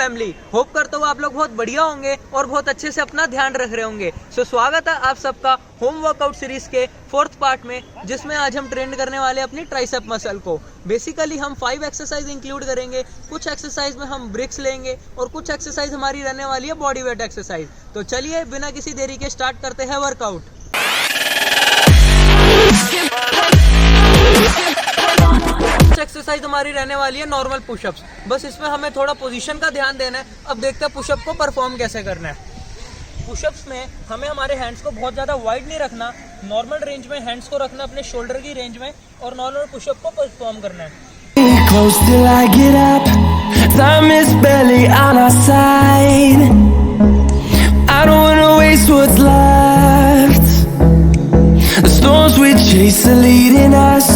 Family, hope करता हूँ आप लोग बहुत बढ़िया होंगे और बहुत अच्छे से अपना ध्यान रख रहे होंगे। सो स्वागत है आप सबका होम वर्कआउट सीरीज के 4th पार्ट में, जिसमें आज हम ट्रेन करने वाले अपनी ट्राइसेप मसल को। बेसिकली हम 5 एक्सरसाइज इंक्लूड करेंगे। कुछ एक्सरसाइज में हम ब्रिक्स लेंगे और कुछ एक्सरसाइज हमारी रहने वाली है बॉडी वेट एक्सरसाइज। तो चलिए बिना किसी देरी के स्टार्ट करते हैं वर्कआउट। एक्सरसाइज हमारी रहने वाली है नॉर्मल पुशअप्स। बस इसमें हमें थोड़ा पोजीशन का ध्यान देना है। अब देखते हैं पुशअप को परफॉर्म कैसे करना है। पुशअप्स में हमें हमारे हैंड्स को बहुत ज़्यादा वाइड नहीं रखना, नॉर्मल रेंज में हैंड्स को रखना अपने शोल्डर की रेंज में, और नॉर्मल पुशअप को परफॉर्म करना है। The storms we chase are leading us,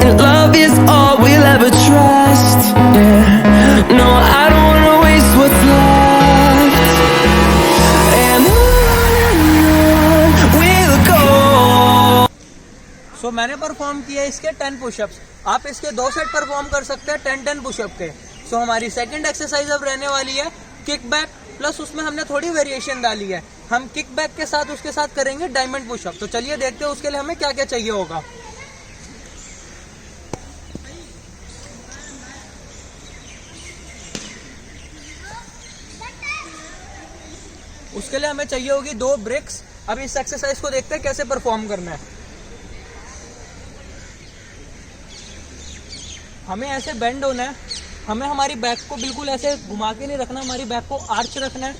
and love is all we'll ever trust. Yeah, no, I don't wanna waste what's left. And on we'll go. So मैंने perform किया इसके 10 pushups. आप इसके 2 set perform कर सकते हैं 10-10 pushup के। सो हमारी सेकंड एक्सरसाइज अब रहने वाली है किक बैक, प्लस उसमें हमने थोड़ी वेरिएशन डाली है। हम किक बैक के साथ उसके साथ करेंगे डायमंड पुशअप। तो चलिए देखते हैं उसके लिए हमें क्या क्या चाहिए होगा। उसके लिए हमें चाहिए होगी 2 ब्रिक्स। अब इस एक्सरसाइज को देखते हैं कैसे परफॉर्म करना है। हमें ऐसे बेंड होना है, हमें हमारी बैक को बिल्कुल ऐसे घुमा के नहीं रखना, हमारी बैक को आर्च रखना है,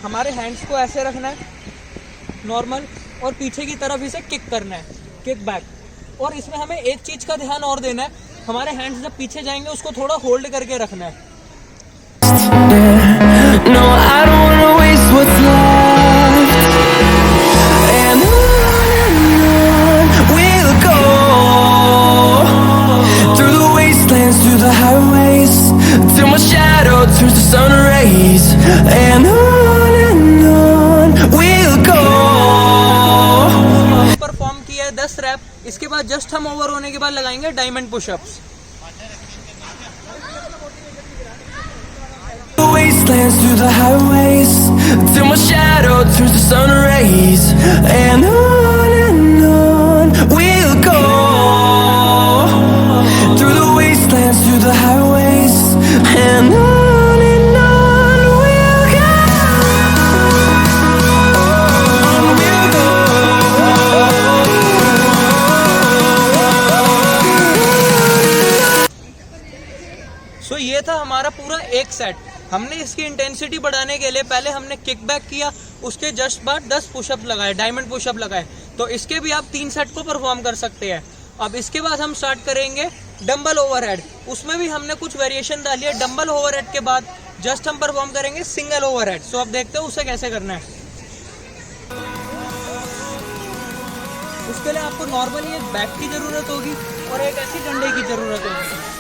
हमारे हैंड्स को ऐसे रखना है नॉर्मल, और पीछे की तरफ इसे किक करना है, किक बैक। और इसमें हमें एक चीज का ध्यान और देना है, हमारे हैंड्स जब पीछे जाएंगे उसको थोड़ा होल्ड करके रखना है। No, I don't wanna waste what's left. And on we'll go, through the wastelands, through the highways, till my shadow turns to sun rays. And on we'll go. Perform किया है 10 रैप। इसके बाद just हम over होने के बाद लगाएंगे diamond pushups. The wastelands, through the highways, till my shadow turns to sun rays. And on we'll go, through the wastelands, through the highways, and on we'll go, on we'll go. सो ये था हमारा पूरा एक set. हमने इसकी intensity बढ़ाने के लिए पहले हमने किक बैक किया, उसके जस्ट बाद 10 पुशअप लगाए, डायमंड पुशअप लगाए। तो इसके भी आप 3 सेट को परफॉर्म कर सकते हैं। अब इसके बाद हम स्टार्ट करेंगे डंबल ओवरहेड। उसमें भी हमने कुछ वेरिएशन डाली है। डंबल ओवरहेड के बाद जस्ट हम परफॉर्म करेंगे सिंगल ओवरहेड। सो अब देखते हैं उसे कैसे करना है। उसके लिए आपको नॉर्मली एक बैक की जरूरत होगी और एक ऐसी डंडे की जरूरत होगी।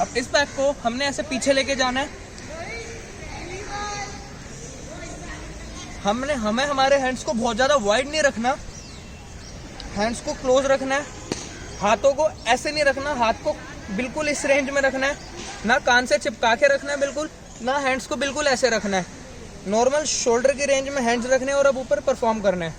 अब इस बैक को हमने ऐसे पीछे लेके जाना है। हमें हमारे हैंड्स को बहुत ज़्यादा वाइड नहीं रखना, हैंड्स को क्लोज रखना है। हाथों को ऐसे नहीं रखना, हाथ को बिल्कुल इस रेंज में रखना है, ना कान से चिपका के रखना है बिल्कुल, ना हैंड्स को बिल्कुल ऐसे रखना है। नॉर्मल शोल्डर की रेंज में हैंड्स रखने और अब ऊपर परफॉर्म करना है।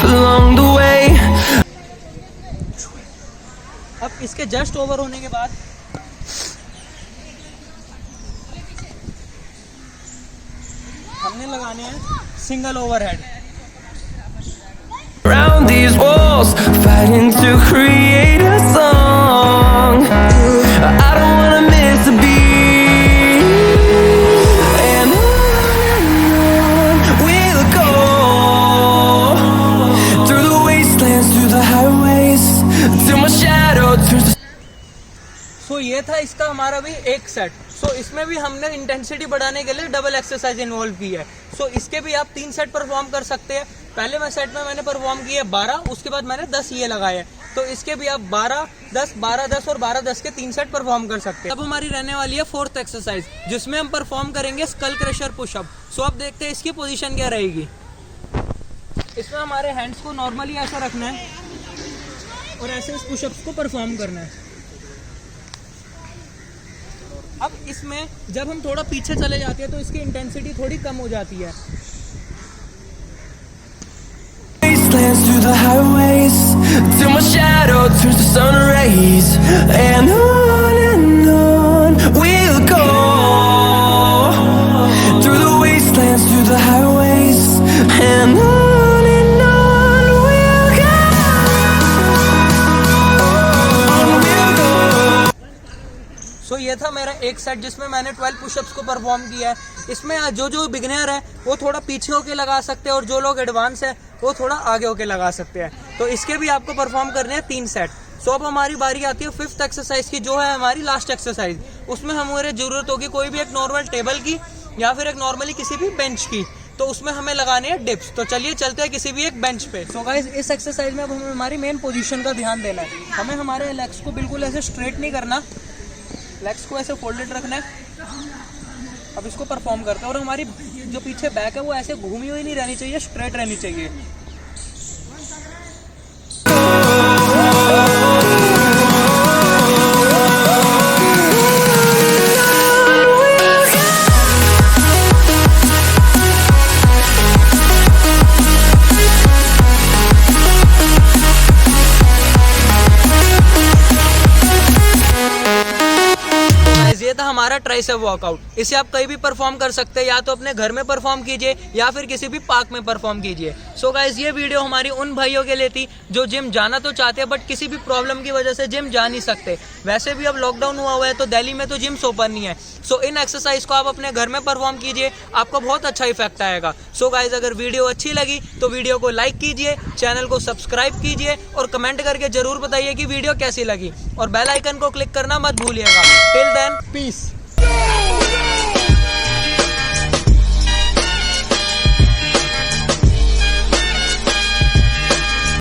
Along the way. अब इसके जस्ट ओवर होने के बाद हमने लगाने हैं single overhead. Around these walls, fighting to create a song. I don't wanna miss a beat. And on we'll go, through the wastelands, through the highways, था इसका हमारा भी एक सेट। सो इसमें भी हमने इंटेंसिटी बढ़ाने के लिए डबल एक्सरसाइज इन्वॉल्व की है। सो इसके भी आप 3 सेट परफॉर्म कर सकते हैं। पहले मैं सेट में मैंने परफॉर्म किए 12, उसके बाद मैंने 10 ये लगाए। तो इसके भी आप 12, 10, 12, 10 और 12, 10 के 3 सेट परफॉर्म कर सकते हैं। अब हमारी रहने वाली है 4th एक्सरसाइज, जिसमें हम परफॉर्म करेंगे स्कल क्रशर पुशअप। सो अब देखते हैं इसकी पोजीशन क्या रहेगी। इसमें हमारे हैंड्स को नॉर्मली ऐसा रखना है और ऐसे इस पुशअप्स को परफॉर्म करना है। अब इसमें जब हम थोड़ा पीछे चले जाते हैं तो इसकी इंटेंसिटी थोड़ी कम हो जाती है। Wastelands through the highways till my shadow turns to sun rays, and on we'll go through the wastelands, through the highways, and on we'll go. सो ये था मेरा एक सेट जिसमें मैंने 12 पुशअप्स को परफॉर्म किया है। इसमें जो बिगिनर है वो थोड़ा पीछे होके लगा सकते हैं और जो लोग एडवांस है वो थोड़ा आगे होके लगा सकते हैं। तो इसके भी आपको परफॉर्म करने हैं 3 सेट। सो अब हमारी बारी आती है 5th एक्सरसाइज की, जो है हमारी लास्ट एक्सरसाइज। उसमें हमारे जरूरत होगी कोई भी एक नॉर्मल टेबल की या फिर एक नॉर्मली किसी भी बेंच की। तो उसमें हमें लगाने हैं डिप्स। तो चलिए चलते हैं किसी भी एक बेंच पे। सो गाइस, इस एक्सरसाइज में अब हमें हमारी मेन पोजीशन का ध्यान देना है। हमें हमारे लेग्स को बिल्कुल ऐसे स्ट्रेट नहीं करना, लेग्स को ऐसे फोल्डेड रखना है। अब इसको परफॉर्म करते हैं और हमारी जो पीछे बैक है वो ऐसे घूमी हुई नहीं रहनी चाहिए, स्ट्रेट रहनी चाहिए। ये था हमारा ट्राइसेप वर्कआउट। इसे आप कहीं भी परफॉर्म कर सकते हैं, या तो अपने घर में परफॉर्म कीजिए या फिर किसी भी पार्क में परफॉर्म कीजिए। सो गाइस, ये वीडियो हमारी उन भाइयों के लिए थी जो जिम जाना तो चाहते हैं बट किसी भी प्रॉब्लम की वजह से जिम जा नहीं सकते। वैसे भी अब लॉकडाउन हुआ हुआ है तो दिल्ली में तो जिम्स ओपन नहीं है। सो इन एक्सरसाइज को आप अपने घर में परफॉर्म कीजिए, आपको बहुत अच्छा इफेक्ट आएगा। सो गाइस, अगर वीडियो अच्छी लगी तो वीडियो को लाइक कीजिए, चैनल को सब्सक्राइब कीजिए और कमेंट करके जरूर बताइए कि वीडियो कैसी लगी, और बेल आइकन को क्लिक करना मत भूलिएगा। Till then, piece.